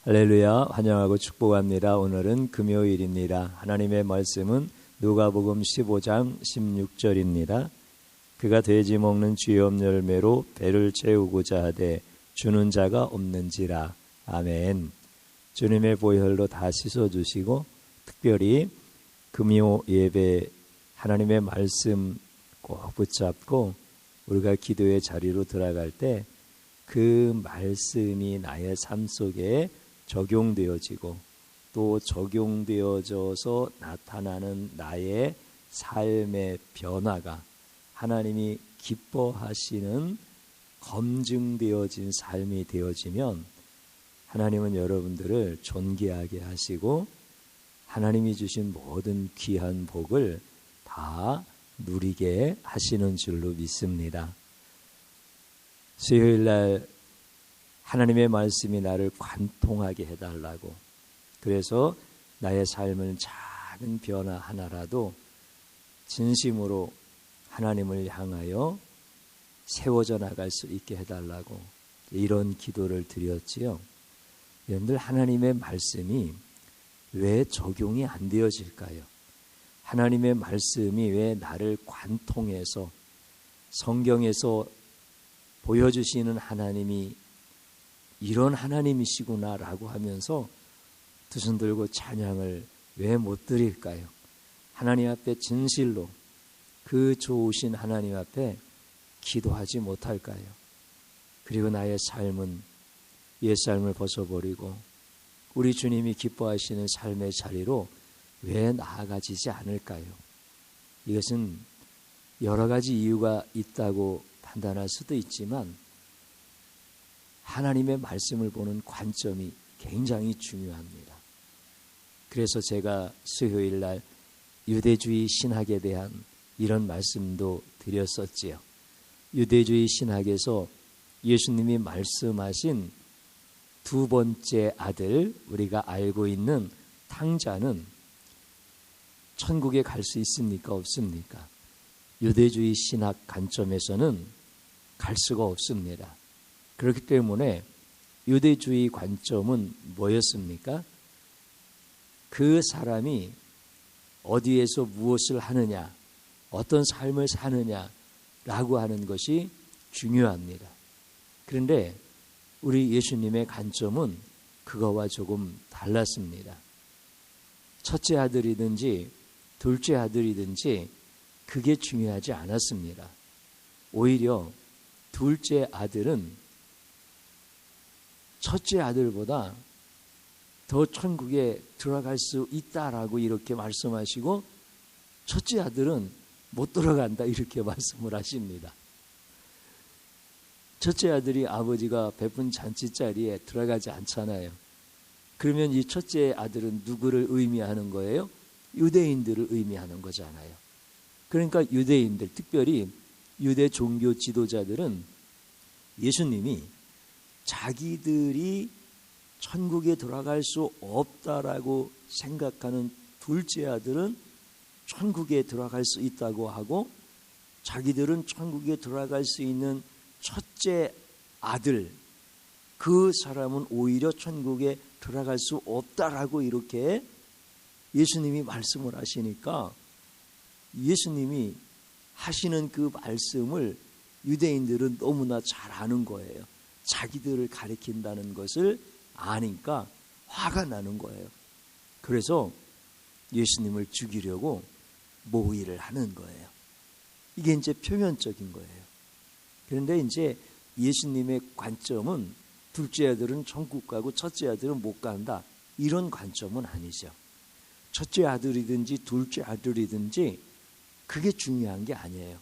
할렐루야, 환영하고 축복합니다. 오늘은 금요일입니다. 하나님의 말씀은 누가복음 15장 16절입니다. 그가 돼지 먹는 쥐염 열매로 배를 채우고자 하되 주는 자가 없는지라. 아멘. 주님의 보혈로 다 씻어주시고 특별히 금요 예배 하나님의 말씀 꼭 붙잡고 우리가 기도의 자리로 들어갈 때 그 말씀이 나의 삶 속에 적용되어지고 또 적용되어져서 나타나는 나의 삶의 변화가 하나님이 기뻐하시는 검증되어진 삶이 되어지면 하나님은 여러분들을 존귀하게 하시고 하나님이 주신 모든 귀한 복을 다 누리게 하시는 줄로 믿습니다. 수요일날 하나님의 말씀이 나를 관통하게 해달라고, 그래서 나의 삶은 작은 변화 하나라도 진심으로 하나님을 향하여 세워져 나갈 수 있게 해달라고 이런 기도를 드렸지요. 여러분들, 하나님의 말씀이 왜 적용이 안 되어질까요? 하나님의 말씀이 왜 나를 관통해서 성경에서 보여주시는 하나님이 이런 하나님이시구나라고 하면서 두 손 들고 찬양을 왜 못 드릴까요? 하나님 앞에 진실로 그 좋으신 하나님 앞에 기도하지 못할까요? 그리고 나의 삶은 옛삶을 벗어버리고 우리 주님이 기뻐하시는 삶의 자리로 왜 나아가지지 않을까요? 이것은 여러 가지 이유가 있다고 판단할 수도 있지만 하나님의 말씀을 보는 관점이 굉장히 중요합니다. 그래서 제가 수요일 날 유대주의 신학에 대한 이런 말씀도 드렸었지요. 유대주의 신학에서 예수님이 말씀하신 두 번째 아들, 우리가 알고 있는 탕자는 천국에 갈 수 있습니까? 없습니까? 유대주의 신학 관점에서는 갈 수가 없습니다. 그렇기 때문에 유대주의 관점은 뭐였습니까? 그 사람이 어디에서 무엇을 하느냐, 어떤 삶을 사느냐라고 하는 것이 중요합니다. 그런데 우리 예수님의 관점은 그거와 조금 달랐습니다. 첫째 아들이든지 둘째 아들이든지 그게 중요하지 않았습니다. 오히려 둘째 아들은 첫째 아들보다 더 천국에 들어갈 수 있다라고 이렇게 말씀하시고 첫째 아들은 못 들어간다 이렇게 말씀을 하십니다. 첫째 아들이 아버지가 베푼 잔치자리에 들어가지 않잖아요. 그러면 이 첫째 아들은 누구를 의미하는 거예요? 유대인들을 의미하는 거잖아요. 그러니까 유대인들, 특별히 유대 종교 지도자들은 예수님이 자기들이 천국에 들어갈 수 없다라고 생각하는 둘째 아들은 천국에 들어갈 수 있다고 하고 자기들은 천국에 들어갈 수 있는 첫째 아들, 그 사람은 오히려 천국에 들어갈 수 없다라고 이렇게 예수님이 말씀을 하시니까 예수님이 하시는 그 말씀을 유대인들은 너무나 잘 아는 거예요. 자기들을 가리킨다는 것을 아니까 화가 나는 거예요. 그래서 예수님을 죽이려고 모의를 하는 거예요. 이게 이제 표면적인 거예요. 그런데 이제 예수님의 관점은 둘째 아들은 천국 가고 첫째 아들은 못 간다, 이런 관점은 아니죠. 첫째 아들이든지 둘째 아들이든지 그게 중요한 게 아니에요.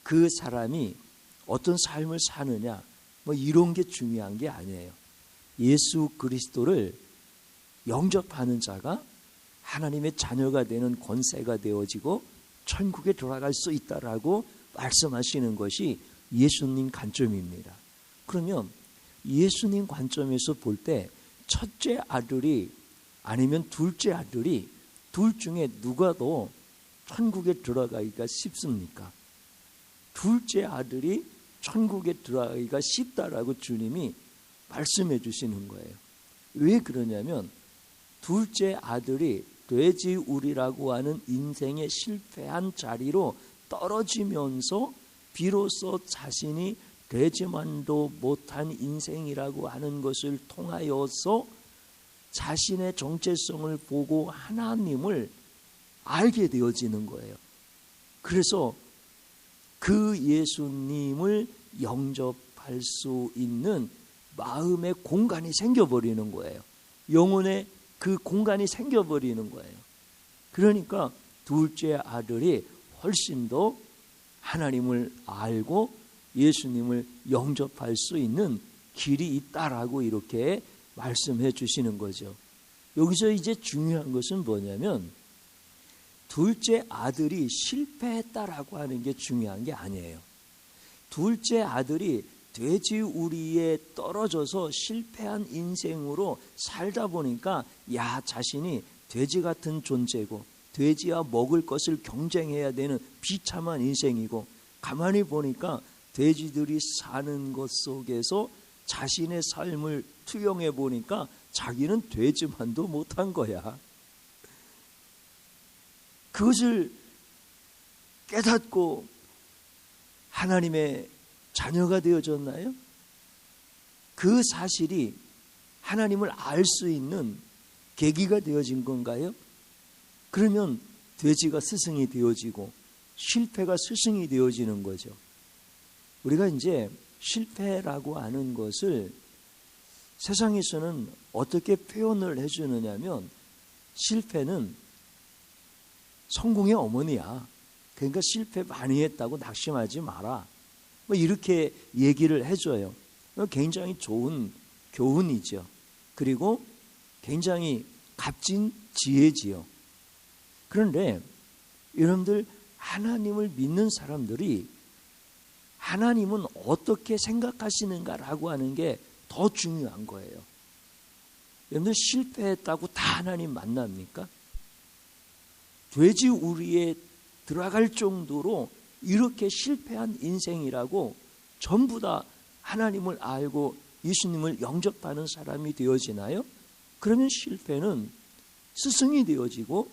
그 사람이 어떤 삶을 사느냐 뭐 이런 게 중요한 게 아니에요. 예수 그리스도를 영접하는 자가 하나님의 자녀가 되는 권세가 되어지고 천국에 들어갈 수 있다라고 말씀하시는 것이 예수님 관점입니다. 그러면 예수님 관점에서 볼 때 첫째 아들이 아니면 둘째 아들이 둘 중에 누가 더 천국에 들어가기가 쉽습니까? 둘째 아들이 천국에 들어가기가 쉽다라고 주님이 말씀해 주시는 거예요. 왜 그러냐면 둘째 아들이 돼지우리라고 하는 인생의 실패한 자리로 떨어지면서 비로소 자신이 되지만도 못한 인생이라고 하는 것을 통하여서 자신의 정체성을 보고 하나님을 알게 되어지는 거예요. 그래서 그 예수님을 영접할 수 있는 마음의 공간이 생겨버리는 거예요. 영혼의 그 공간이 생겨버리는 거예요. 그러니까 둘째 아들이 훨씬 더 하나님을 알고 예수님을 영접할 수 있는 길이 있다라고 이렇게 말씀해 주시는 거죠. 여기서 이제 중요한 것은 뭐냐면 둘째 아들이 실패했다라고 하는 게 중요한 게 아니에요. 둘째 아들이 돼지우리에 떨어져서 실패한 인생으로 살다 보니까 자신이 돼지 같은 존재고 돼지와 먹을 것을 경쟁해야 되는 비참한 인생이고 가만히 보니까 돼지들이 사는 것 속에서 자신의 삶을 투영해 보니까 자기는 돼지만도 못한 거야. 그것을 깨닫고 하나님의 자녀가 되어졌나요? 그 사실이 하나님을 알 수 있는 계기가 되어진 건가요? 그러면 돼지가 스승이 되어지고 실패가 스승이 되어지는 거죠. 우리가 이제 실패라고 하는 것을 세상에서는 어떻게 표현을 해주느냐면 실패는 성공의 어머니야. 그러니까 실패 많이 했다고 낙심하지 마라. 뭐 이렇게 얘기를 해줘요. 굉장히 좋은 교훈이죠. 그리고 굉장히 값진 지혜지요. 그런데 여러분들 하나님을 믿는 사람들이 하나님은 어떻게 생각하시는가라고 하는 게 더 중요한 거예요. 여러분들 실패했다고 다 하나님 만납니까? 돼지우리에 들어갈 정도로 이렇게 실패한 인생이라고 전부 다 하나님을 알고 예수님을 영접하는 사람이 되어지나요? 그러면 실패는 스승이 되어지고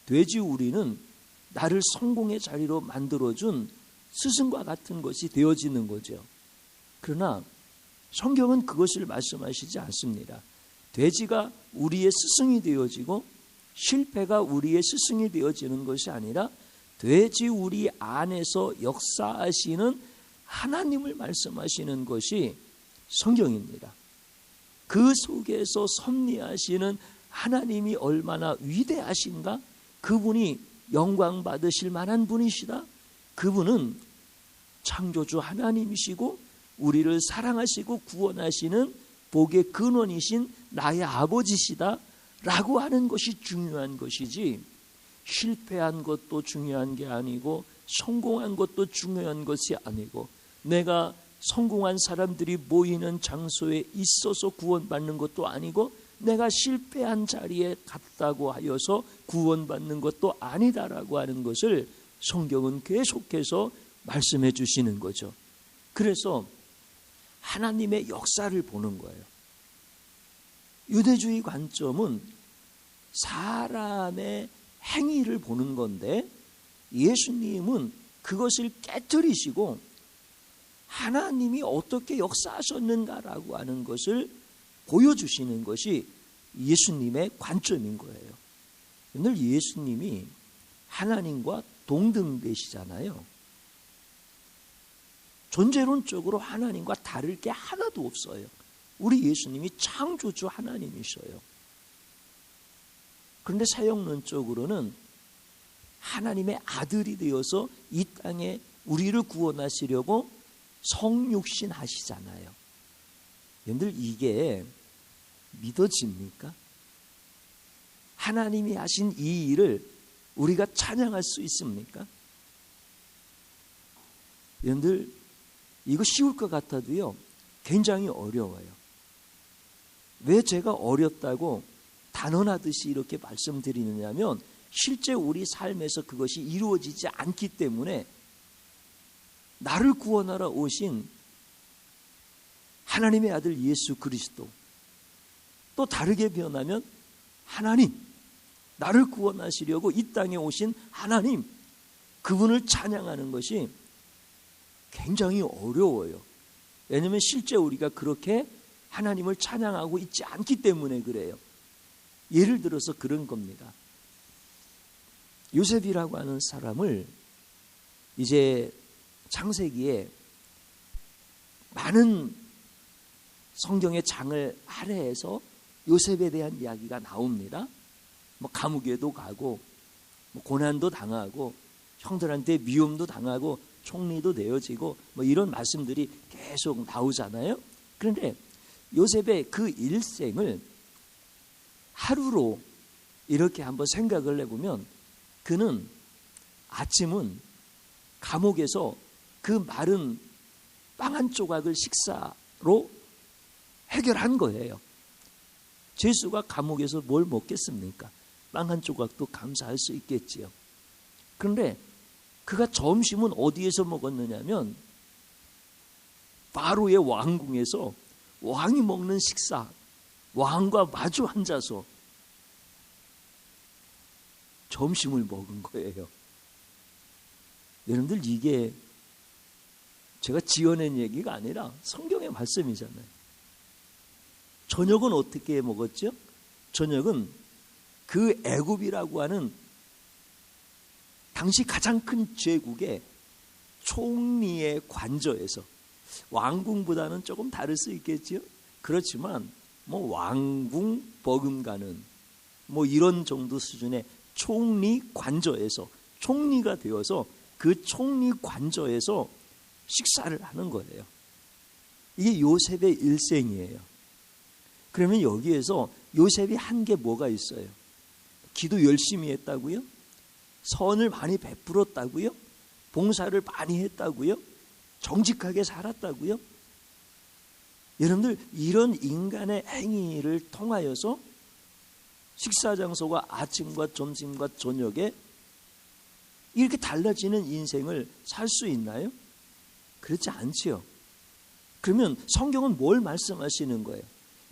돼지우리는 나를 성공의 자리로 만들어준 스승과 같은 것이 되어지는 거죠. 그러나 성경은 그것을 말씀하시지 않습니다. 돼지가 우리의 스승이 되어지고 실패가 우리의 스승이 되어지는 것이 아니라 돼지우리 안에서 역사하시는 하나님을 말씀하시는 것이 성경입니다. 그 속에서 섭리하시는 하나님이 얼마나 위대하신가? 그분이 영광 받으실 만한 분이시다. 그분은 창조주 하나님이시고 우리를 사랑하시고 구원하시는 복의 근원이신 나의 아버지시다 라고 하는 것이 중요한 것이지 실패한 것도 중요한 게 아니고 성공한 것도 중요한 것이 아니고 내가 성공한 사람들이 모이는 장소에 있어서 구원받는 것도 아니고 내가 실패한 자리에 갔다고 하여서 구원받는 것도 아니다라고 하는 것을 성경은 계속해서 말씀해 주시는 거죠. 그래서 하나님의 역사를 보는 거예요. 유대주의 관점은 사람의 행위를 보는 건데 예수님은 그것을 깨뜨리시고 하나님이 어떻게 역사하셨는가라고 하는 것을 보여주시는 것이 예수님의 관점인 거예요. 오늘 예수님이 하나님과 동등되시잖아요. 존재론적으로 하나님과 다를 게 하나도 없어요. 우리 예수님이 창조주 하나님이셔요. 그런데 사역론적으로는 하나님의 아들이 되어서 이 땅에 우리를 구원하시려고 성육신 하시잖아요. 여러분들 이게 믿어집니까? 하나님이 하신 이 일을 우리가 찬양할 수 있습니까? 여러분들 이거 쉬울 것 같아도요 굉장히 어려워요. 왜 제가 어렵다고 단언하듯이 이렇게 말씀드리느냐면 실제 우리 삶에서 그것이 이루어지지 않기 때문에 나를 구원하러 오신 하나님의 아들 예수 그리스도 또 다르게 변하면 하나님, 나를 구원하시려고 이 땅에 오신 하나님, 그분을 찬양하는 것이 굉장히 어려워요. 왜냐하면 실제 우리가 그렇게 하나님을 찬양하고 있지 않기 때문에 그래요. 예를 들어서 그런 겁니다. 요셉이라고 하는 사람을 이제 창세기에 많은 성경의 장을 할애해서 요셉에 대한 이야기가 나옵니다. 뭐 감옥에도 가고 뭐 고난도 당하고 형들한테 미움도 당하고 총리도 되어지고 뭐 이런 말씀들이 계속 나오잖아요. 그런데 요셉의 그 일생을 하루로 이렇게 한번 생각을 해보면 그는 아침은 감옥에서 그 마른 빵 한 조각을 식사로 해결한 거예요. 죄수가 감옥에서 뭘 먹겠습니까? 빵 한 조각도 감사할 수 있겠지요. 그런데 그가 점심은 어디에서 먹었느냐면 바로의 왕궁에서 왕이 먹는 식사, 왕과 마주 앉아서 점심을 먹은 거예요. 여러분들, 이게 제가 지어낸 얘기가 아니라 성경의 말씀이잖아요. 저녁은 어떻게 먹었죠? 저녁은 그 애굽이라고 하는 당시 가장 큰 제국의 총리의 관저에서, 왕궁보다는 조금 다를 수 있겠지요. 그렇지만 뭐 왕궁 버금가는 뭐 이런 정도 수준의 총리 관저에서, 총리가 되어서 그 총리 관저에서 식사를 하는 거예요. 이게 요셉의 일생이에요. 그러면 여기에서 요셉이 한 게 뭐가 있어요? 기도 열심히 했다고요? 선을 많이 베풀었다고요? 봉사를 많이 했다고요? 정직하게 살았다고요? 여러분들, 이런 인간의 행위를 통하여서 식사 장소가 아침과 점심과 저녁에 이렇게 달라지는 인생을 살 수 있나요? 그렇지 않지요. 그러면 성경은 뭘 말씀하시는 거예요?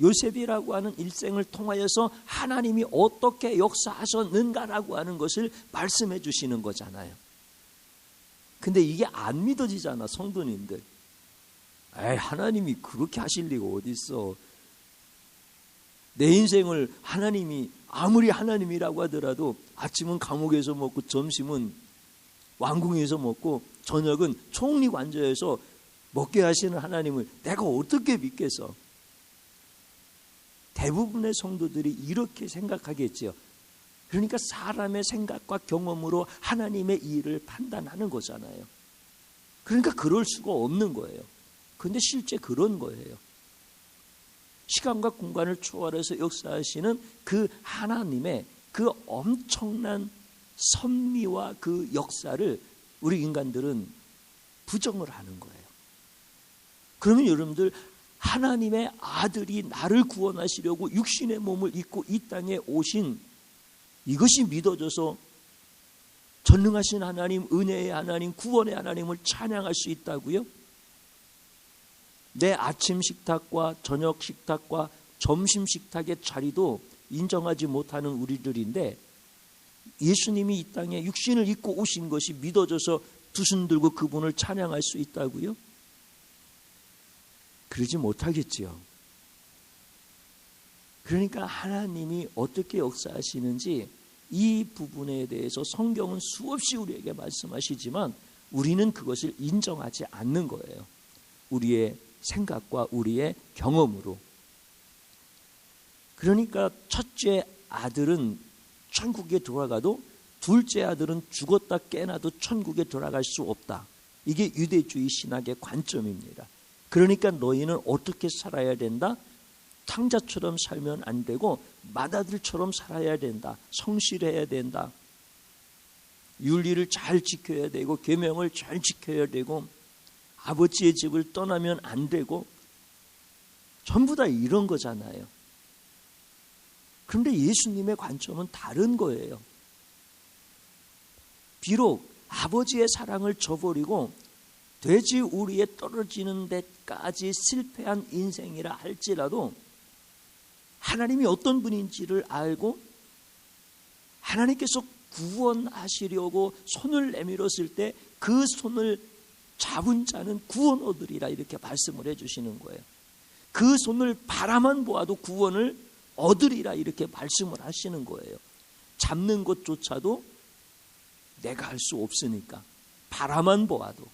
요셉이라고 하는 일생을 통하여서 하나님이 어떻게 역사하셨는가라고 하는 것을 말씀해 주시는 거잖아요. 근데 이게 안 믿어지잖아, 성도님들. 에이, 하나님이 그렇게 하실 리가 어디 있어. 내 인생을 하나님이 아무리 하나님이라고 하더라도 아침은 감옥에서 먹고 점심은 왕궁에서 먹고 저녁은 총리 관저에서 먹게 하시는 하나님을 내가 어떻게 믿겠어? 대부분의 성도들이 이렇게 생각하겠지요. 그러니까 사람의 생각과 경험으로 하나님의 일을 판단하는 거잖아요. 그러니까 그럴 수가 없는 거예요. 그런데 실제 그런 거예요. 시간과 공간을 초월해서 역사하시는 그 하나님의 그 엄청난 섭리와 그 역사를 우리 인간들은 부정을 하는 거예요. 그러면 여러분들, 하나님의 아들이 나를 구원하시려고 육신의 몸을 입고 이 땅에 오신 이것이 믿어져서 전능하신 하나님, 은혜의 하나님, 구원의 하나님을 찬양할 수 있다고요? 내 아침 식탁과 저녁 식탁과 점심 식탁의 자리도 인정하지 못하는 우리들인데 예수님이 이 땅에 육신을 입고 오신 것이 믿어져서 두 손 들고 그분을 찬양할 수 있다고요? 그러지 못하겠지요. 그러니까 하나님이 어떻게 역사하시는지 이 부분에 대해서 성경은 수없이 우리에게 말씀하시지만 우리는 그것을 인정하지 않는 거예요. 우리의 생각과 우리의 경험으로. 그러니까 첫째 아들은 천국에 들어가도 둘째 아들은 죽었다 깨나도 천국에 들어갈 수 없다. 이게 유대주의 신학의 관점입니다. 그러니까 너희는 어떻게 살아야 된다? 탕자처럼 살면 안 되고 맏아들처럼 살아야 된다. 성실해야 된다. 윤리를 잘 지켜야 되고 계명을 잘 지켜야 되고 아버지의 집을 떠나면 안 되고 전부 다 이런 거잖아요. 그런데 예수님의 관점은 다른 거예요. 비록 아버지의 사랑을 저버리고 돼지 우리에 떨어지는 데까지 실패한 인생이라 할지라도 하나님이 어떤 분인지를 알고 하나님께서 구원하시려고 손을 내밀었을 때 그 손을 잡은 자는 구원 얻으리라 이렇게 말씀을 해주시는 거예요. 그 손을 바라만 보아도 구원을 얻으리라 이렇게 말씀을 하시는 거예요. 잡는 것조차도 내가 할 수 없으니까 바라만 보아도.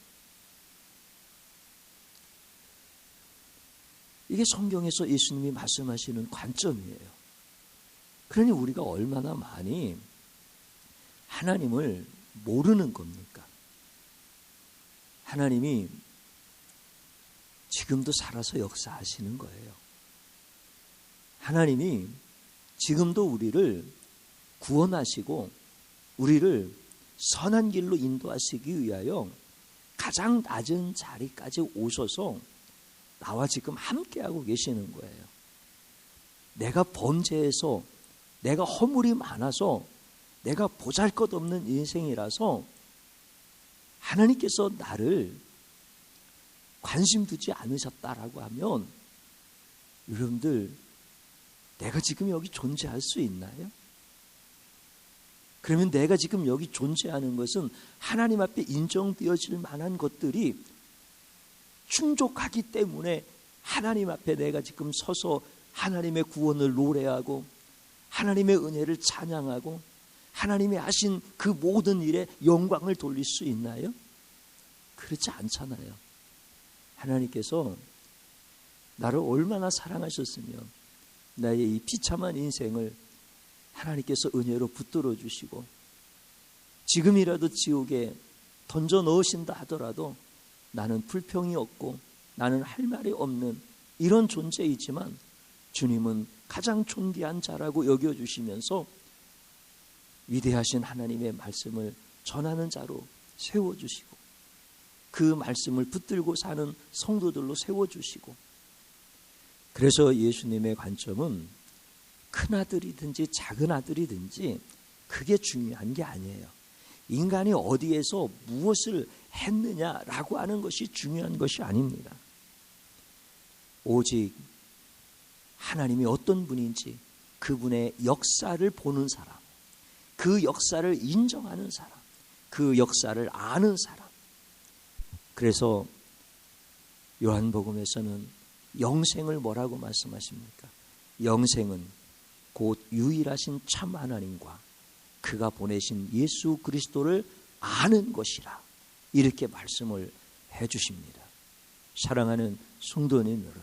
이게 성경에서 예수님이 말씀하시는 관점이에요. 그러니 우리가 얼마나 많이 하나님을 모르는 겁니까? 하나님이 지금도 살아서 역사하시는 거예요. 하나님이 지금도 우리를 구원하시고 우리를 선한 길로 인도하시기 위하여 가장 낮은 자리까지 오셔서 나와 지금 함께하고 계시는 거예요. 내가 범죄해서 내가 허물이 많아서 내가 보잘것없는 인생이라서 하나님께서 나를 관심 두지 않으셨다라고 하면 여러분들 내가 지금 여기 존재할 수 있나요? 그러면 내가 지금 여기 존재하는 것은 하나님 앞에 인정되어질 만한 것들이 충족하기 때문에 하나님 앞에 내가 지금 서서 하나님의 구원을 노래하고 하나님의 은혜를 찬양하고 하나님이 하신 그 모든 일에 영광을 돌릴 수 있나요? 그렇지 않잖아요. 하나님께서 나를 얼마나 사랑하셨으면 나의 이 비참한 인생을 하나님께서 은혜로 붙들어 주시고 지금이라도 지옥에 던져 넣으신다 하더라도 나는 불평이 없고 나는 할 말이 없는 이런 존재이지만 주님은 가장 존귀한 자라고 여겨주시면서 위대하신 하나님의 말씀을 전하는 자로 세워주시고 그 말씀을 붙들고 사는 성도들로 세워주시고 그래서 예수님의 관점은 큰 아들이든지 작은 아들이든지 그게 중요한 게 아니에요. 인간이 어디에서 무엇을 했느냐라고 하는 것이 중요한 것이 아닙니다. 오직 하나님이 어떤 분인지 그분의 역사를 보는 사람, 그 역사를 인정하는 사람, 그 역사를 아는 사람. 그래서 요한복음에서는 영생을 뭐라고 말씀하십니까? 영생은 곧 유일하신 참 하나님과 그가 보내신 예수 그리스도를 아는 것이라 이렇게 말씀을 해 주십니다. 사랑하는 성도님 여러분,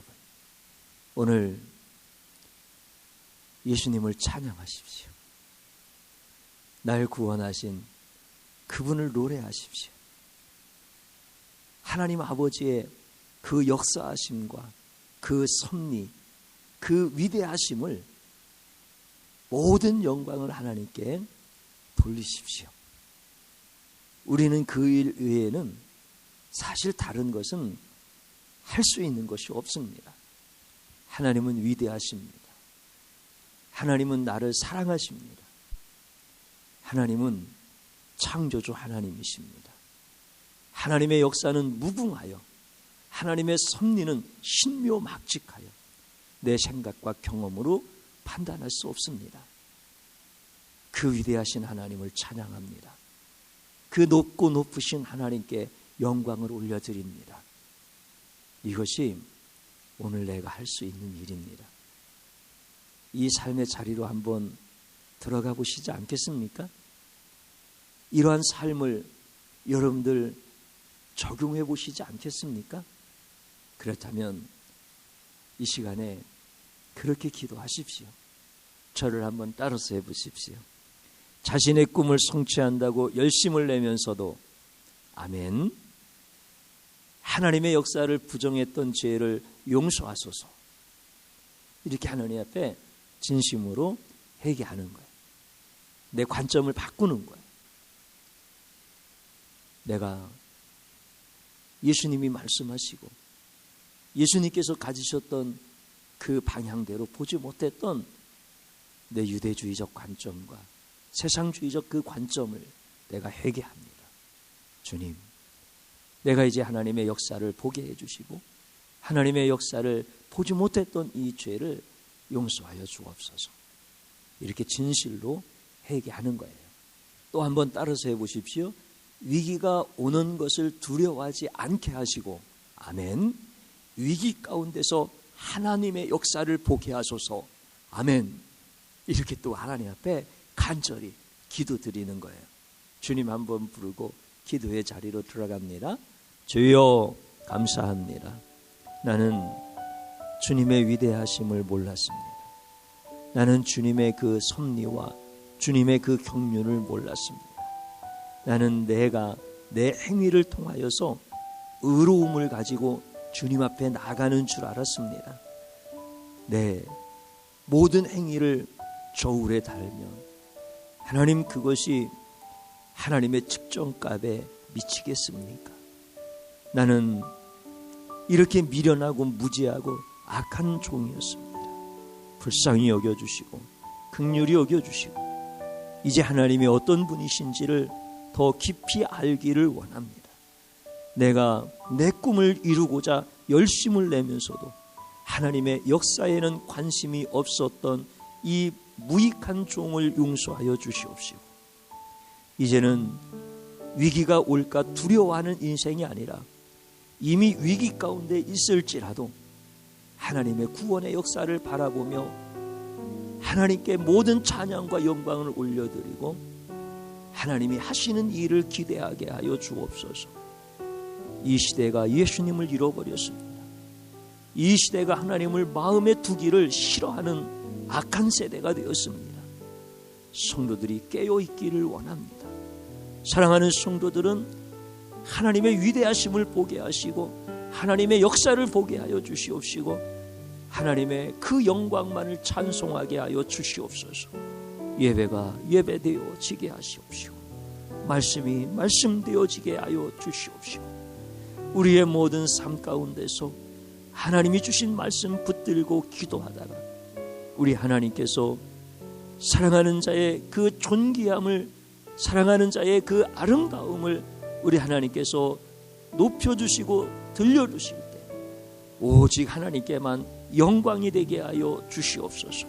오늘 예수님을 찬양하십시오. 날 구원하신 그분을 노래하십시오. 하나님 아버지의 그 역사하심과 그 섭리, 그 위대하심을 모든 영광을 하나님께 돌리십시오. 우리는 그 일 외에는 사실 다른 것은 할 수 있는 것이 없습니다. 하나님은 위대하십니다. 하나님은 나를 사랑하십니다. 하나님은 창조주 하나님이십니다. 하나님의 역사는 무궁하여 하나님의 섭리는 신묘막직하여 내 생각과 경험으로 판단할 수 없습니다. 그 위대하신 하나님을 찬양합니다. 그 높고 높으신 하나님께 영광을 올려드립니다. 이것이 오늘 내가 할 수 있는 일입니다. 이 삶의 자리로 한번 들어가 보시지 않겠습니까? 이러한 삶을 여러분들 적용해 보시지 않겠습니까? 그렇다면 이 시간에 그렇게 기도하십시오. 저를 한번 따라서 해보십시오. 자신의 꿈을 성취한다고 열심을 내면서도 아멘. 하나님의 역사를 부정했던 죄를 용서하소서. 이렇게 하나님 앞에 진심으로 회개하는 거예요. 내 관점을 바꾸는 거예요. 내가 예수님이 말씀하시고 예수님께서 가지셨던 그 방향대로 보지 못했던 내 유대주의적 관점과 세상주의적 그 관점을 내가 회개합니다. 주님, 내가 이제 하나님의 역사를 보게 해주시고 하나님의 역사를 보지 못했던 이 죄를 용서하여 주옵소서. 이렇게 진실로 회개하는 거예요. 또 한번 따라서 해보십시오. 위기가 오는 것을 두려워하지 않게 하시고, 아멘. 위기 가운데서 하나님의 역사를 보게 하소서, 아멘. 이렇게 또 하나님 앞에 간절히 기도드리는 거예요. 주님 한번 부르고 기도의 자리로 들어갑니다. 주여 감사합니다. 나는 주님의 위대하심을 몰랐습니다. 나는 주님의 그 섭리와 주님의 그 경륜을 몰랐습니다. 나는 내가 내 행위를 통하여서 의로움을 가지고 주님 앞에 나가는 줄 알았습니다. 내 모든 행위를 저울에 달면 하나님, 그것이 하나님의 측정값에 미치겠습니까? 나는 이렇게 미련하고 무지하고 악한 종이었습니다. 불쌍히 여겨주시고 긍휼히 여겨주시고 이제 하나님이 어떤 분이신지를 더 깊이 알기를 원합니다. 내가 내 꿈을 이루고자 열심을 내면서도 하나님의 역사에는 관심이 없었던 이 무익한 종을 용서하여 주시옵시고, 이제는 위기가 올까 두려워하는 인생이 아니라 이미 위기 가운데 있을지라도 하나님의 구원의 역사를 바라보며 하나님께 모든 찬양과 영광을 올려드리고 하나님이 하시는 일을 기대하게 하여 주옵소서. 이 시대가 예수님을 잃어버렸습니다. 이 시대가 하나님을 마음에 두기를 싫어하는 악한 세대가 되었습니다. 성도들이 깨어있기를 원합니다. 사랑하는 성도들은 하나님의 위대하심을 보게 하시고 하나님의 역사를 보게 하여 주시옵시고 하나님의 그 영광만을 찬송하게 하여 주시옵소서. 예배가 예배되어지게 하시옵시고 말씀이 말씀되어지게 하여 주시옵시고 우리의 모든 삶 가운데서 하나님이 주신 말씀 붙들고 기도하다가 우리 하나님께서 사랑하는 자의 그 존귀함을, 사랑하는 자의 그 아름다움을 우리 하나님께서 높여주시고 들려주실 때 오직 하나님께만 영광이 되게 하여 주시옵소서.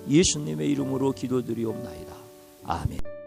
예수님의 이름으로 기도드리옵나이다. 아멘.